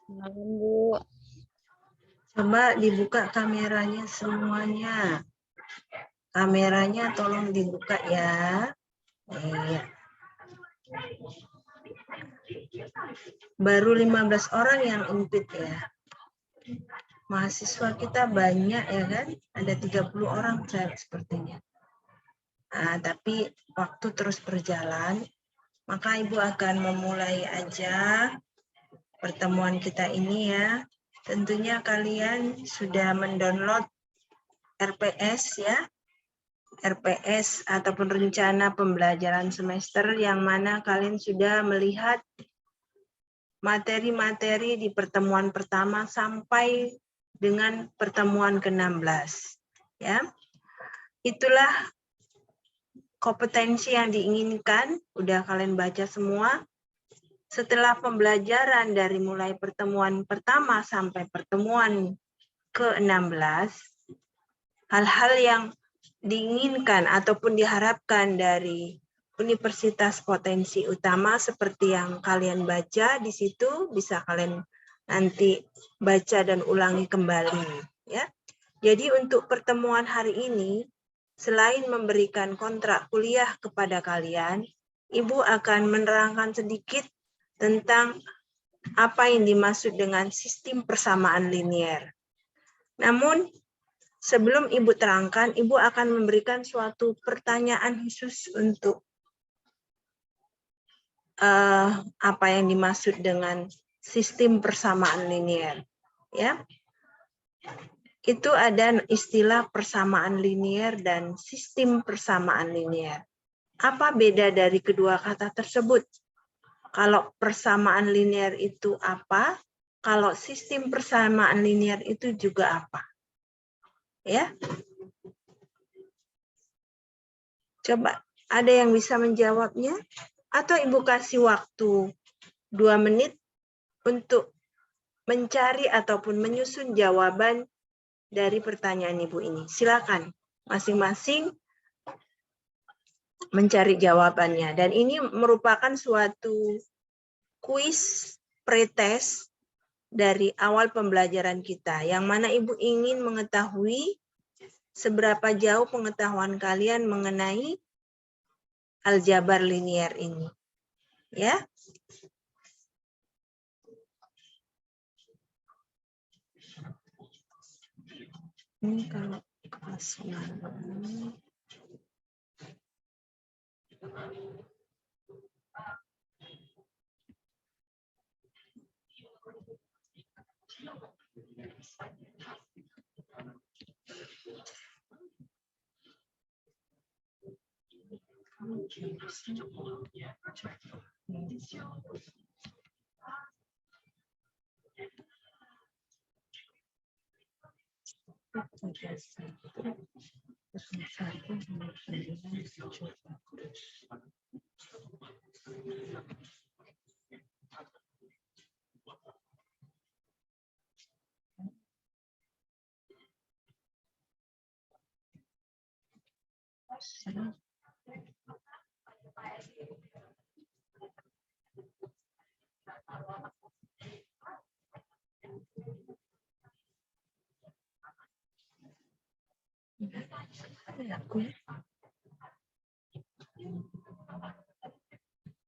Malam, Bu. Coba dibuka kameranya semuanya. Kameranya tolong dibuka ya. Iya. Baru 15 orang yang invite ya. Mahasiswa kita banyak ya kan? Ada 30 orang sepertinya. Nah, tapi waktu terus berjalan, maka Ibu akan memulai aja pertemuan kita ini ya. Tentunya kalian sudah mendownload RPS ya. RPS ataupun rencana pembelajaran semester yang mana kalian sudah melihat materi-materi di pertemuan pertama sampai dengan pertemuan ke-16 ya. Itulah kompetensi yang diinginkan, udah kalian baca semua. Setelah pembelajaran dari mulai pertemuan pertama sampai pertemuan ke-16, hal-hal yang diinginkan ataupun diharapkan dari Universitas Potensi Utama seperti yang kalian baca di situ, bisa kalian nanti baca dan ulangi kembali ya. Jadi untuk pertemuan hari ini, selain memberikan kontrak kuliah kepada kalian, Ibu akan menerangkan sedikit tentang apa yang dimaksud dengan sistem persamaan linier. Namun sebelum Ibu terangkan, Ibu akan memberikan suatu pertanyaan khusus untuk apa yang dimaksud dengan sistem persamaan linier. Ya, itu ada istilah persamaan linier dan sistem persamaan linier. Apa beda dari kedua kata tersebut? Kalau persamaan linier itu apa? Kalau sistem persamaan linier itu juga apa? Ya. Coba ada yang bisa menjawabnya? Atau Ibu kasih waktu 2 menit untuk mencari ataupun menyusun jawaban dari pertanyaan Ibu ini. Silakan masing-masing mencari jawabannya. Dan ini merupakan suatu kuis pretest dari awal pembelajaran kita, yang mana Ibu ingin mengetahui seberapa jauh pengetahuan kalian mengenai aljabar linier ini. Ya. Ini kalau kelas 6.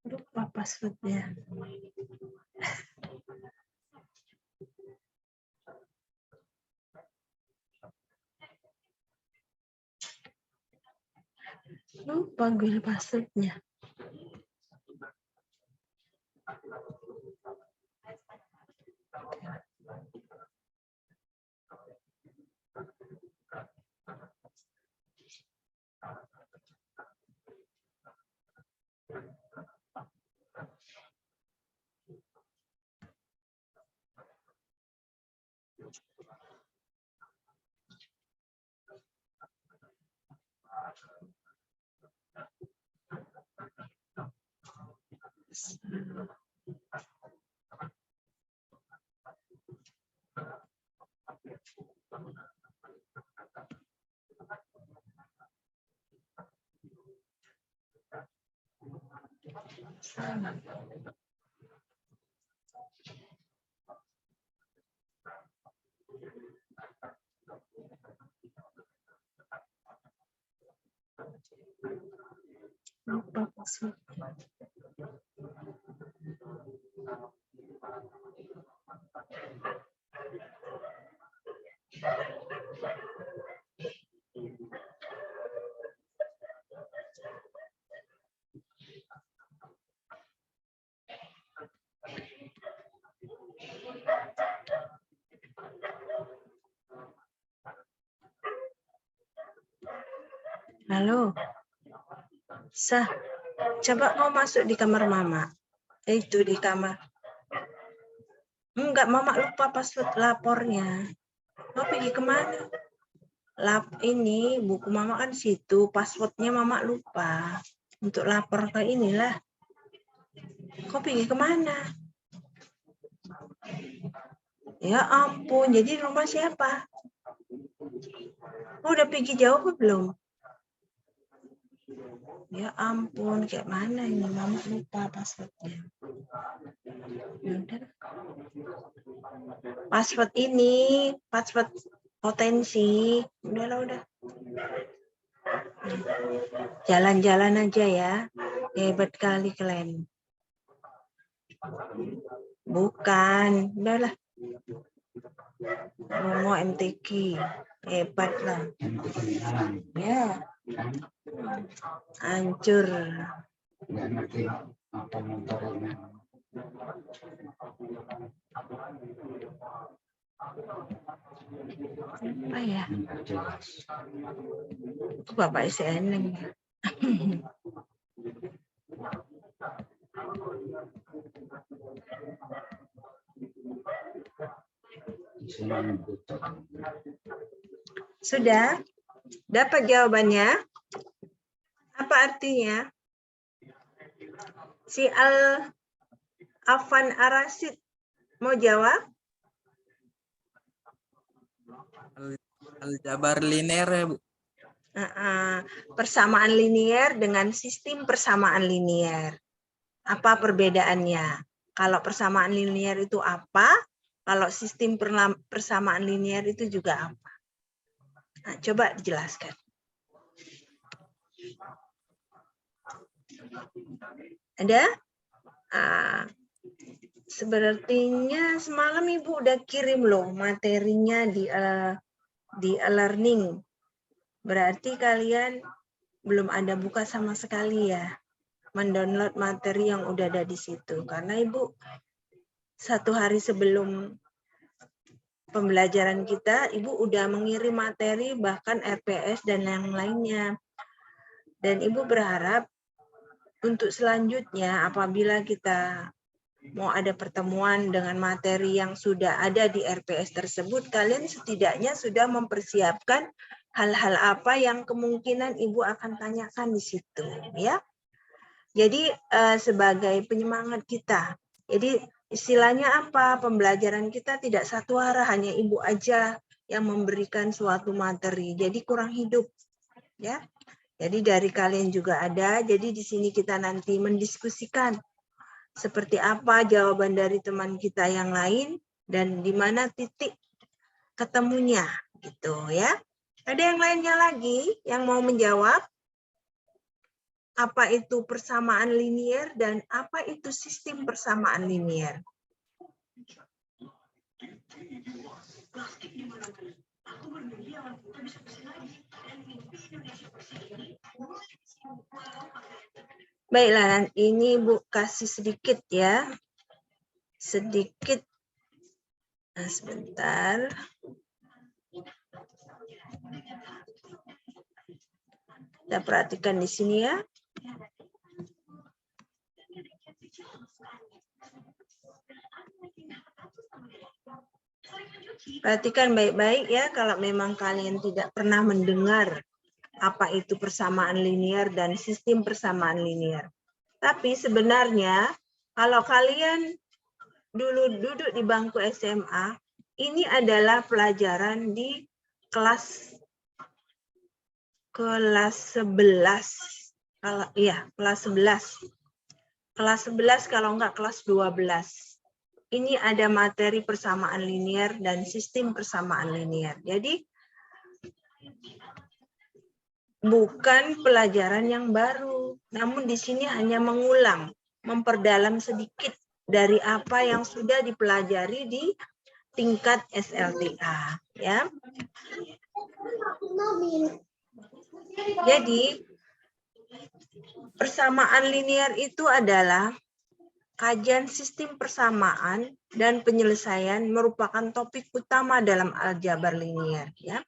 Lupa passwordnya. Lupa gue passwordnya. Halo, Sah, coba kau masuk di kamar Mama. Itu di kamar. Enggak, Mama lupa password lapornya. Kau pergi kemana? Ini buku Mama kan situ, passwordnya Mama lupa. Untuk lapor ke inilah. Kau pergi kemana? Ya ampun, jadi rumah siapa? Kau udah pergi jauh apa belum? Ya ampun, kayak mana ini? Mama lupa passwordnya. Password ini, password potensi. Udahlah, udah. Jalan-jalan aja ya. Hebat kali kalian. Bukan, udahlah. Romo MTQ. Hebat lah. Ya. Hancur. Nggak ngerti apa motornya. Apa ya? Nggak jelas. Itu Bapak SNM ya. Di sini butuh. Sudah? Dapat jawabannya? Apa artinya? Si Afan Arasid mau jawab? Aljabar linear ya, Bu. Persamaan linier dengan sistem persamaan linier. Apa perbedaannya? Kalau persamaan linier itu apa? Kalau sistem persamaan linier itu juga apa? Nah, coba dijelaskan. Ada? Sepertinya semalam Ibu udah kirim loh materinya di e-learning. Berarti kalian belum ada buka sama sekali ya, mendownload materi yang udah ada di situ. Karena Ibu 1 hari sebelum pembelajaran kita, Ibu udah mengirim materi bahkan RPS dan yang lainnya. Dan Ibu berharap untuk selanjutnya apabila kita mau ada pertemuan dengan materi yang sudah ada di RPS tersebut, kalian setidaknya sudah mempersiapkan hal-hal apa yang kemungkinan Ibu akan tanyakan di situ, ya. Jadi sebagai penyemangat kita. Jadi istilahnya apa? Pembelajaran kita tidak satu arah, hanya Ibu aja yang memberikan suatu materi. Jadi kurang hidup, ya. Jadi dari kalian juga ada. Jadi di sini kita nanti mendiskusikan seperti apa jawaban dari teman kita yang lain dan di mana titik ketemunya, gitu ya. Ada yang lainnya lagi yang mau menjawab? Apa itu persamaan linier dan apa itu sistem persamaan linier? Baiklah, ini Bu kasih sedikit ya. Sedikit. Nah, sebentar. Kita perhatikan di sini ya. Perhatikan baik-baik ya, kalau memang kalian tidak pernah mendengar apa itu persamaan linier dan sistem persamaan linier. Tapi sebenarnya kalau kalian dulu duduk di bangku SMA, ini adalah pelajaran di kelas 11. Kalau iya, kelas 11. Kelas 11 kalau enggak kelas 12. Ini ada materi persamaan linier dan sistem persamaan linier. Jadi bukan pelajaran yang baru. Namun di sini hanya mengulang, memperdalam sedikit dari apa yang sudah dipelajari di tingkat SLTA, ya. Jadi persamaan linear itu adalah kajian sistem persamaan dan penyelesaian merupakan topik utama dalam aljabar linear, ya.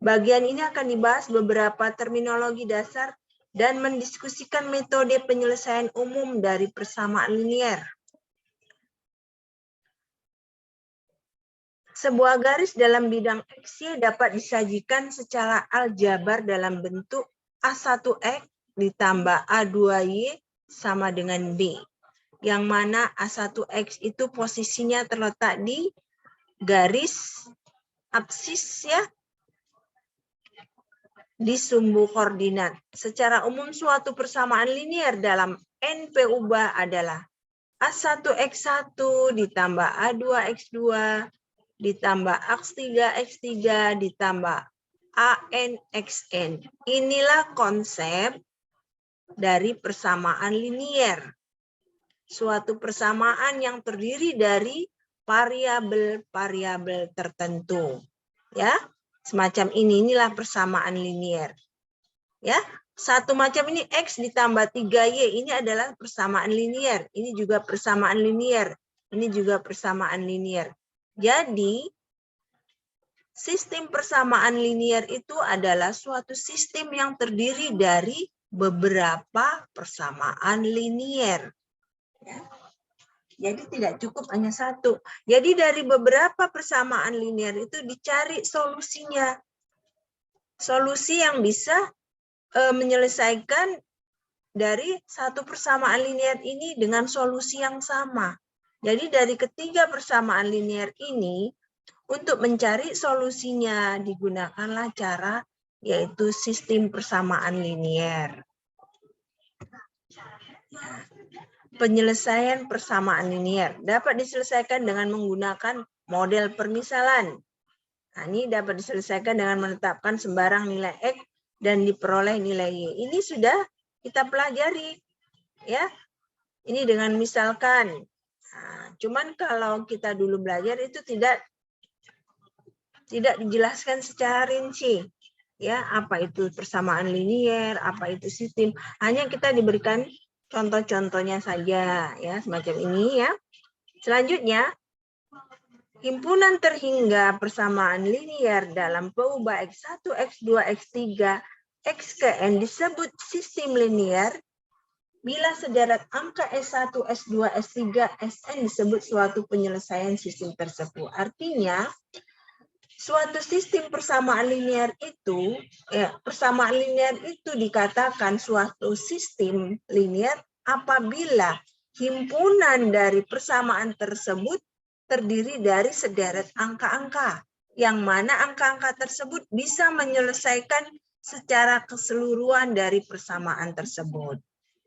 Bagian ini akan dibahas beberapa terminologi dasar dan mendiskusikan metode penyelesaian umum dari persamaan linear. Sebuah garis dalam bidang X-Y dapat disajikan secara aljabar dalam bentuk A1X ditambah A2Y sama dengan B. Yang mana A1X itu posisinya terletak di garis absis, ya, di sumbu koordinat. Secara umum suatu persamaan linear dalam NP ubah adalah A1X1 ditambah A2X2 ditambah X3X3 ditambah ANXN. Inilah konsep dari persamaan linear. Suatu persamaan yang terdiri dari variabel-variabel tertentu. Ya, semacam inilah persamaan linear. Ya, satu macam ini X ditambah 3Y, ini adalah persamaan linear. Ini juga persamaan linear. Ini juga persamaan linear. Jadi, sistem persamaan linear itu adalah suatu sistem yang terdiri dari beberapa persamaan linear. Ya. Jadi tidak cukup hanya satu. Jadi dari beberapa persamaan linear itu dicari solusinya. Solusi yang bisa menyelesaikan dari satu persamaan linear ini dengan solusi yang sama. Jadi dari ketiga persamaan linear ini, untuk mencari solusinya digunakanlah cara yaitu sistem persamaan linear. Penyelesaian persamaan linear dapat diselesaikan dengan menggunakan model permisalan. Nah, ini dapat diselesaikan dengan menetapkan sembarang nilai X dan diperoleh nilai Y. Ini sudah kita pelajari, ya. Ini dengan misalkan. Nah, cuman kalau kita dulu belajar itu tidak dijelaskan secara rinci, ya, apa itu persamaan linear, apa itu sistem. Hanya kita diberikan contoh-contohnya saja, ya, semacam ini, ya. Selanjutnya, himpunan terhingga persamaan linear dalam peubah X1, X2, X3, X ke N disebut sistem linear bila sederet angka S1, S2, S3, Sn disebut suatu penyelesaian sistem tersebut. Artinya, suatu sistem persamaan linear itu, persamaan linear itu dikatakan suatu sistem linear apabila himpunan dari persamaan tersebut terdiri dari sederet angka-angka, yang mana angka-angka tersebut bisa menyelesaikan secara keseluruhan dari persamaan tersebut.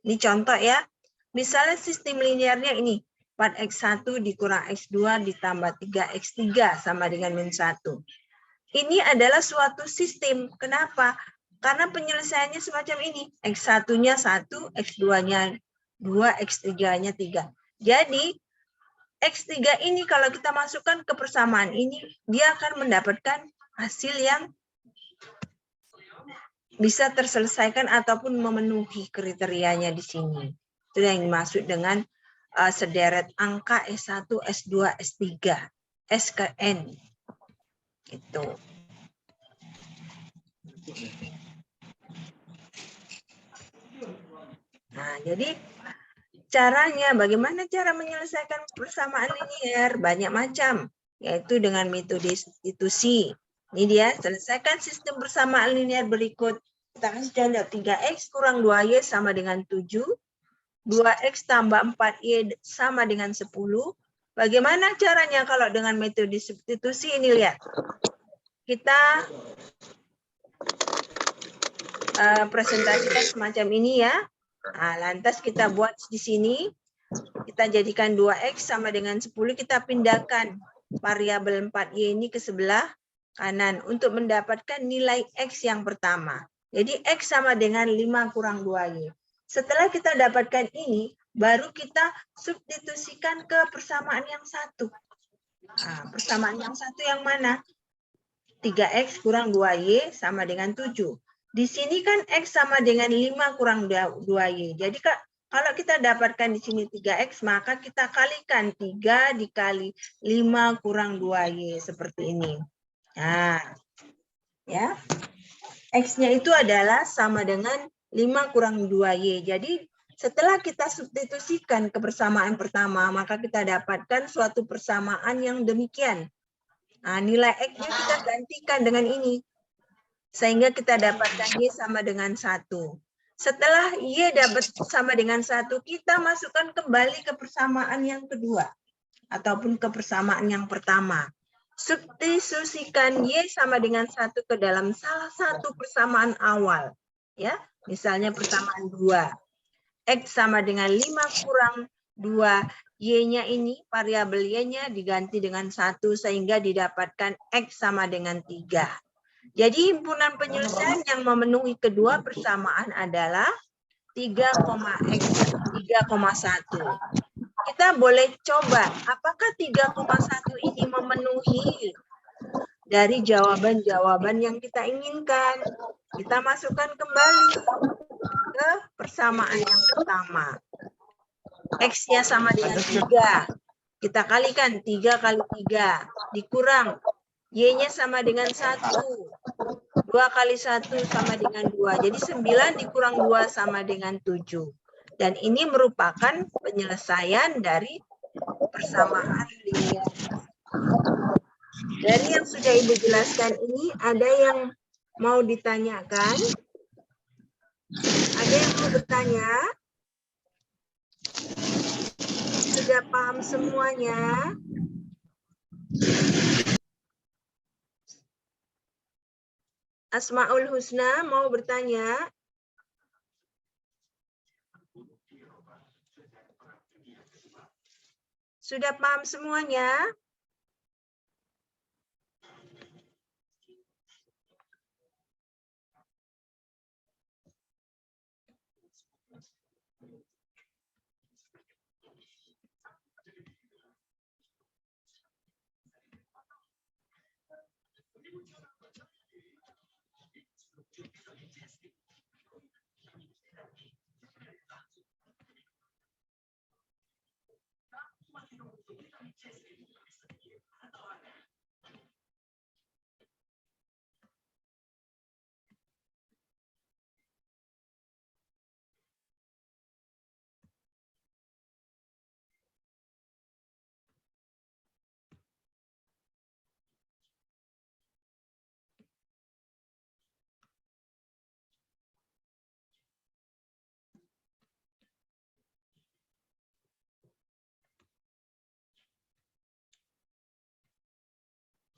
Ini contoh, ya. Misalnya sistem linearnya ini, 4X1 dikurang X2 ditambah 3X3 sama dengan min 1. Ini adalah suatu sistem. Kenapa? Karena penyelesaiannya semacam ini. X1-nya 1, X2-nya 2, X3-nya 3. Jadi, X3 ini kalau kita masukkan ke persamaan ini, dia akan mendapatkan hasil yang bisa terselesaikan ataupun memenuhi kriterianya di sini. Itu yang dimaksud dengan sederet angka S1, S2, S3, S ke N. Itu. Nah, jadi caranya, bagaimana cara menyelesaikan persamaan linear? Banyak macam, yaitu dengan metode substitusi. Ini dia, selesaikan sistem persamaan linear berikut. Kita kasih contoh, 3X kurang 2Y sama dengan 7. 2X tambah 4Y sama dengan 10. Bagaimana caranya kalau dengan metode substitusi? Ini lihat. Kita presentasikan semacam ini, ya. Nah, lantas kita buat di sini. Kita jadikan 2X sama dengan 10. Kita pindahkan variabel 4Y ini ke sebelah kanan untuk mendapatkan nilai X yang pertama. Jadi X sama dengan 5 kurang 2Y. Setelah kita dapatkan ini, baru kita substitusikan ke persamaan yang satu. Nah, persamaan yang satu yang mana? 3X kurang 2Y sama dengan 7. Di sini kan X sama dengan 5 kurang 2Y. Jadi kalau kita dapatkan di sini 3X, maka kita kalikan 3 dikali 5 kurang 2Y. Seperti ini. Nah, ya. X-nya itu adalah sama dengan 5 kurang 2Y. Jadi setelah kita substitusikan ke persamaan pertama, maka kita dapatkan suatu persamaan yang demikian. Nah, nilai X-nya kita gantikan dengan ini. Sehingga kita dapatkan Y sama dengan 1. Setelah Y dapat sama dengan 1, kita masukkan kembali ke persamaan yang kedua. Ataupun ke persamaan yang pertama. Substitusikan Y sama dengan 1 ke dalam salah satu persamaan awal. Ya, misalnya persamaan 2. X sama dengan 5 kurang 2. Y-nya ini, variabel Y-nya diganti dengan 1 sehingga didapatkan X sama dengan 3. Jadi himpunan penyelesaian yang memenuhi kedua persamaan adalah 3,X 3,1. Kita boleh coba apakah 3,1 ini memenuhi dari jawaban-jawaban yang kita inginkan. Kita masukkan kembali ke persamaan yang pertama. X-nya sama dengan 3. Kita kalikan 3 kali 3. Dikurang. Y-nya sama dengan 1. 2 kali 1 sama dengan 2. Jadi 9 dikurang 2 sama dengan 7. Dan ini merupakan penyelesaian dari persamaan linear. Dari yang sudah Ibu jelaskan ini, ada yang mau ditanyakan? Ada yang mau bertanya? Sudah paham semuanya? Asmaul Husna mau bertanya? Sudah paham semuanya?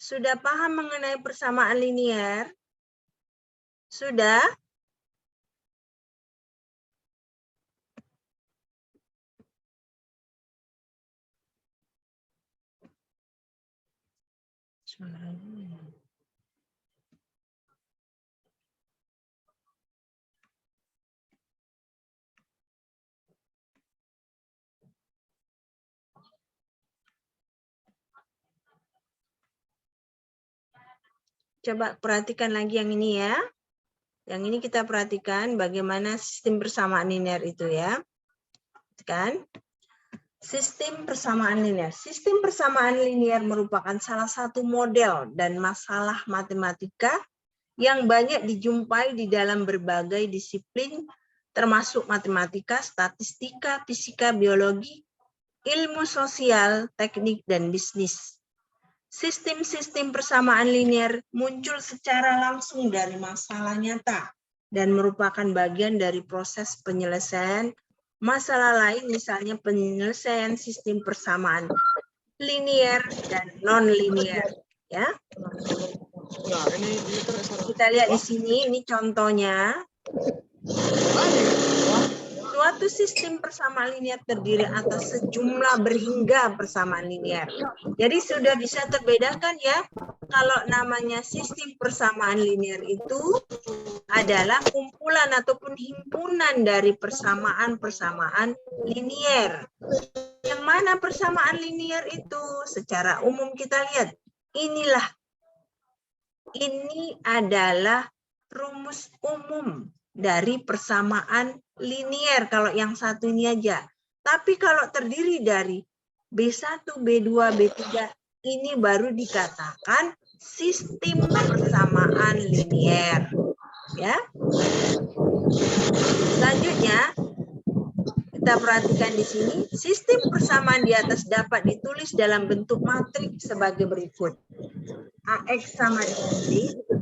Sudah paham mengenai persamaan linear? Sudah? Coba perhatikan lagi yang ini ya. Yang ini kita perhatikan bagaimana sistem persamaan linear itu ya. Kan? Sistem persamaan linear. Sistem persamaan linear merupakan salah satu model dan masalah matematika yang banyak dijumpai di dalam berbagai disiplin termasuk matematika, statistika, fisika, biologi, ilmu sosial, teknik, dan bisnis. Sistem-sistem persamaan linear muncul secara langsung dari masalah nyata dan merupakan bagian dari proses penyelesaian masalah lain, misalnya penyelesaian sistem persamaan linear dan non-linear. Ya, kita lihat di sini, ini contohnya. Suatu sistem persamaan linear terdiri atas sejumlah berhingga persamaan linear. Jadi sudah bisa terbedakan ya, kalau namanya sistem persamaan linear itu adalah kumpulan ataupun himpunan dari persamaan-persamaan linear. Yang mana persamaan linear itu? Secara umum kita lihat, ini adalah rumus umum dari persamaan linear kalau yang satu ini aja. Tapi kalau terdiri dari B1, B2, B3, ini baru dikatakan sistem persamaan linear. Ya. Selanjutnya, kita perhatikan di sini, sistem persamaan di atas dapat ditulis dalam bentuk matriks sebagai berikut. AX sama dengan B,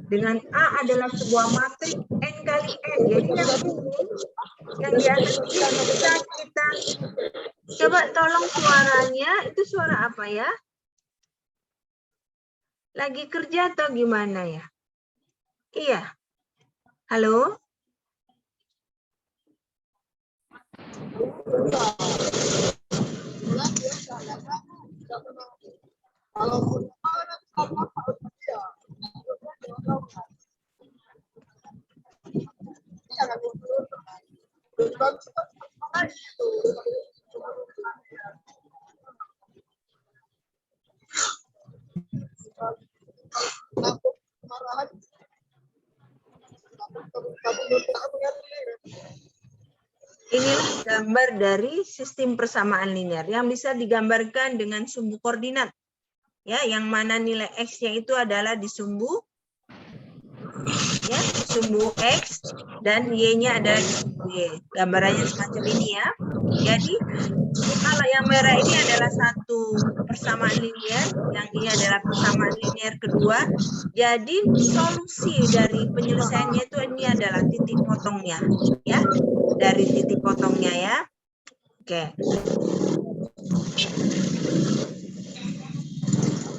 dengan A adalah sebuah matriks N kali N. Jadi yang di atas ini kita coba tolong suaranya, itu suara apa ya? Lagi kerja atau gimana ya? Iya. Halo? Inilah gambar dari sistem persamaan linear yang bisa digambarkan dengan sumbu koordinat. Ya, yang mana nilai X-nya itu adalah di sumbu ya, sumbu X dan Y-nya adalah di sumbu Y. Gambarannya semacam ini ya. Jadi kalau yang merah ini adalah satu persamaan linear, yang ini adalah persamaan linear kedua. Jadi solusi dari penyelesaiannya itu ini adalah titik potongnya, ya, dari titik potongnya ya. Oke.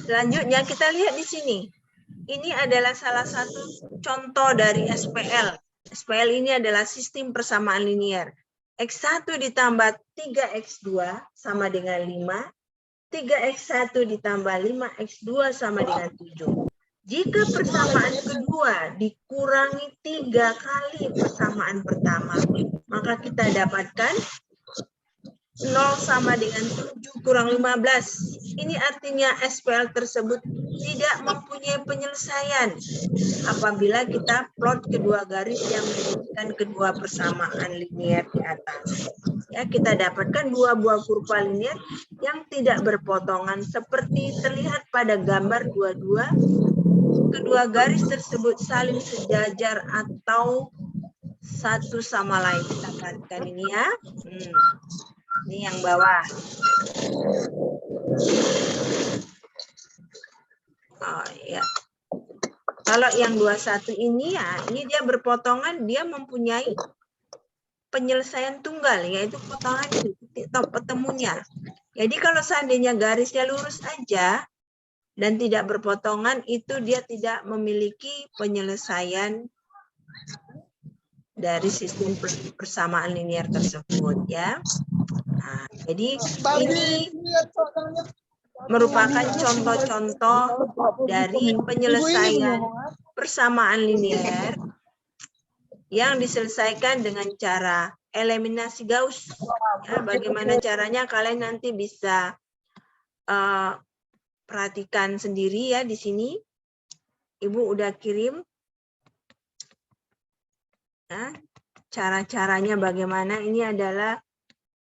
Selanjutnya kita lihat di sini. Ini adalah salah satu contoh dari SPL. SPL ini adalah sistem persamaan linear. X1 ditambah 3X2 sama dengan 5. 3X1 ditambah 5X2 sama dengan 7. Jika persamaan kedua dikurangi 3 kali persamaan pertama, maka kita dapatkan 0 sama dengan 7 kurang 15. Ini artinya SPL tersebut tidak mempunyai penyelesaian apabila kita plot kedua garis yang menunjukkan kedua persamaan linear di atas. Ya, kita dapatkan dua buah kurva linear yang tidak berpotongan seperti terlihat pada gambar 22. Kedua garis tersebut saling sejajar atau satu sama lain. Kita perhatikan ini ya. Ini yang bawah. Oh ya. Kalau yang 21 ini ya, ini dia berpotongan, dia mempunyai penyelesaian tunggal, yaitu potongan titik petemunya. Jadi kalau seandainya garisnya lurus aja dan tidak berpotongan, itu dia tidak memiliki penyelesaian dari sistem persamaan linear tersebut ya. Nah, jadi ini merupakan contoh-contoh dari penyelesaian persamaan linear yang diselesaikan dengan cara eliminasi Gauss. Ya, bagaimana caranya kalian nanti bisa perhatikan sendiri ya di sini. Ibu udah kirim. Nah, cara-caranya bagaimana? Ini adalah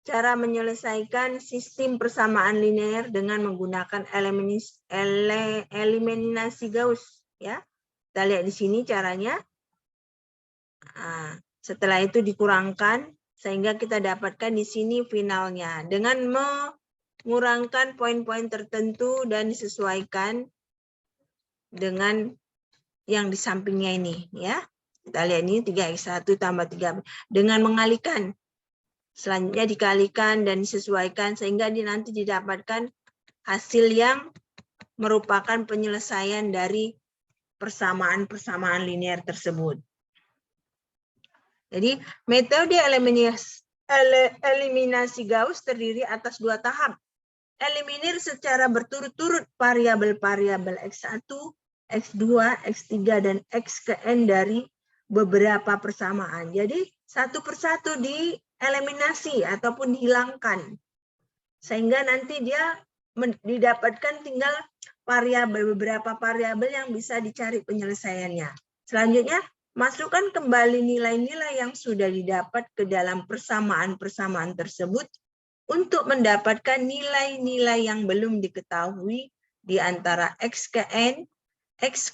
cara menyelesaikan sistem persamaan linear dengan menggunakan eliminasi Gauss. Ya, kita lihat di sini caranya. Nah, setelah itu dikurangkan sehingga kita dapatkan di sini finalnya dengan mengurangkan poin-poin tertentu dan disesuaikan dengan yang di sampingnya ini. Ya, kita lihat ini 3X1 tambah 3 dengan mengalihkan. Selanjutnya dikalikan dan disesuaikan sehingga nanti didapatkan hasil yang merupakan penyelesaian dari persamaan-persamaan linear tersebut. Jadi metode eliminasi Gauss terdiri atas 2 tahap. Eliminir secara berturut-turut variabel-variabel X1 X2, X3, dan X ke N dari beberapa persamaan. Jadi satu persatu dieliminasi ataupun dihilangkan. Sehingga nanti dia didapatkan tinggal beberapa variabel yang bisa dicari penyelesaiannya. Selanjutnya, masukkan kembali nilai-nilai yang sudah didapat ke dalam persamaan-persamaan tersebut untuk mendapatkan nilai-nilai yang belum diketahui di antara X ke N, X,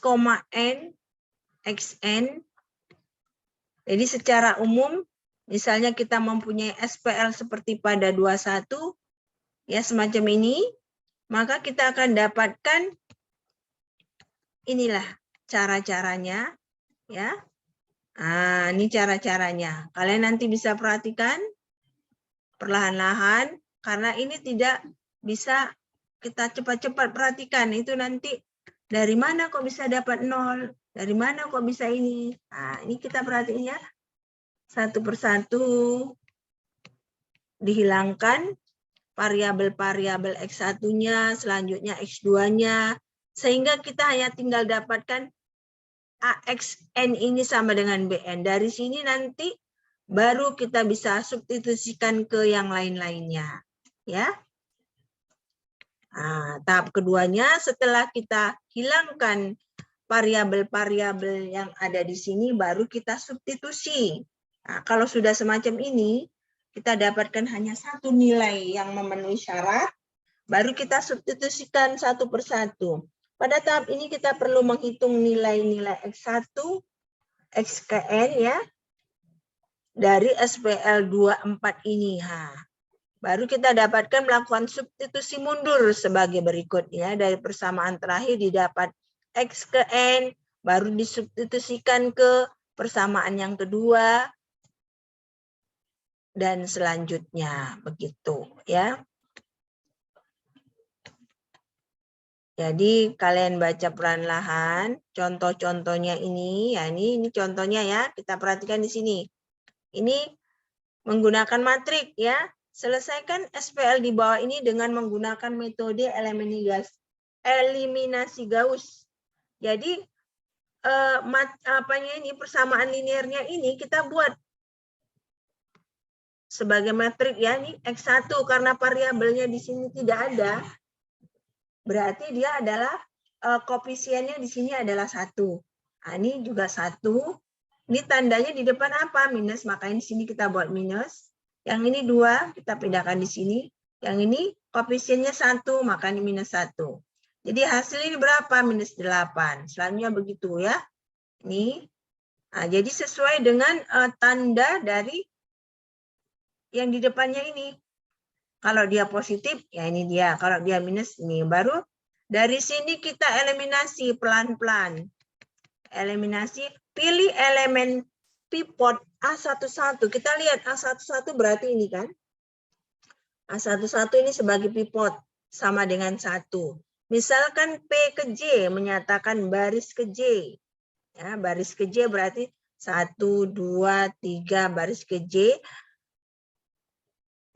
N, Xn. Jadi secara umum, misalnya kita mempunyai SPL seperti pada 21, ya semacam ini, maka kita akan dapatkan inilah cara-caranya, ya. Nah, ini cara-caranya. Kalian nanti bisa perhatikan perlahan-lahan, karena ini tidak bisa kita cepat-cepat perhatikan. Itu nanti dari mana kok bisa dapat 0, dari mana kok bisa ini. Nah, ini kita perhatiin ya. Satu persatu dihilangkan variabel-variabel X1-nya, selanjutnya X2-nya, sehingga kita hanya tinggal dapatkan AXN ini sama dengan BN. Dari sini nanti baru kita bisa substitusikan ke yang lain-lainnya. Ya. Nah, tahap keduanya setelah kita hilangkan variabel-variabel yang ada di sini, baru kita substitusi. Nah, kalau sudah semacam ini, kita dapatkan hanya satu nilai yang memenuhi syarat, baru kita substitusikan satu persatu. Pada tahap ini kita perlu menghitung nilai-nilai X1, X ke N ya, dari SPL 24 ini. Baru kita dapatkan melakukan substitusi mundur sebagai berikut ya. Dari persamaan terakhir didapat X ke N, baru disubstitusikan ke persamaan yang kedua, dan selanjutnya begitu ya. Jadi kalian baca perlahan-lahan contoh-contohnya ini ya, ini contohnya ya, kita perhatikan di sini. Ini menggunakan matrik ya. Selesaikan SPL di bawah ini dengan menggunakan metode eliminasi Gauss. Jadi ini persamaan linearnya ini kita buat sebagai matrik ya, ini X1 karena variabelnya di sini tidak ada. Berarti dia adalah koefisiennya di sini adalah 1. Nah, ini juga 1. Ini tandanya di depan apa? Minus, makanya di sini kita buat minus. Yang ini 2, kita pindahkan di sini. Yang ini koefisiennya 1, maka ini minus 1. Jadi hasil ini berapa? Minus 8. Selanjutnya begitu ya. Ini. Nah, jadi sesuai dengan tanda dari yang di depannya ini. Kalau dia positif, ya ini dia. Kalau dia minus, ini baru. Dari sini kita eliminasi pelan-pelan. Eliminasi, pilih elemen pivot A11. Kita lihat A11 berarti ini kan. A11 ini sebagai pivot sama dengan 1. Misalkan P ke J menyatakan baris ke J. Ya, baris ke J berarti 1, 2, 3 baris ke J.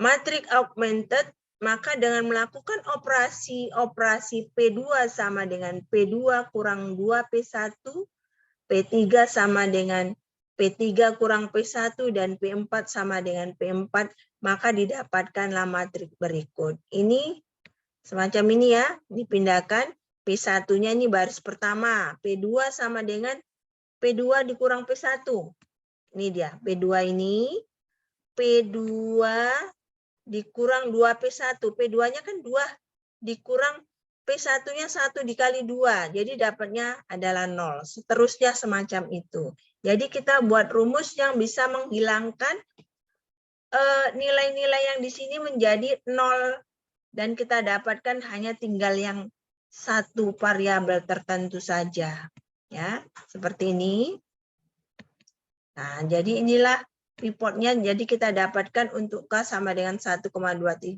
Matrik augmented, maka dengan melakukan operasi P2 sama dengan P2 kurang 2P1, P3 sama dengan P3 kurang P1, dan P4 sama dengan P4, maka didapatkanlah matrik berikut. Ini semacam ini ya, dipindahkan. P1-nya ini baris pertama, P2 sama dengan P2 dikurang P1. Ini dia, P2 ini, P2 dikurang 2P1. P2-nya kan 2 dikurang P1-nya 1 dikali 2. Jadi dapatnya adalah 0. Seterusnya semacam itu. Jadi kita buat rumus yang bisa menghilangkan nilai-nilai yang di sini menjadi 0. Dan kita dapatkan hanya tinggal yang satu variabel tertentu saja. Ya, seperti ini. Nah, jadi inilah pivotnya. Jadi kita dapatkan untuk K sama dengan 1,23.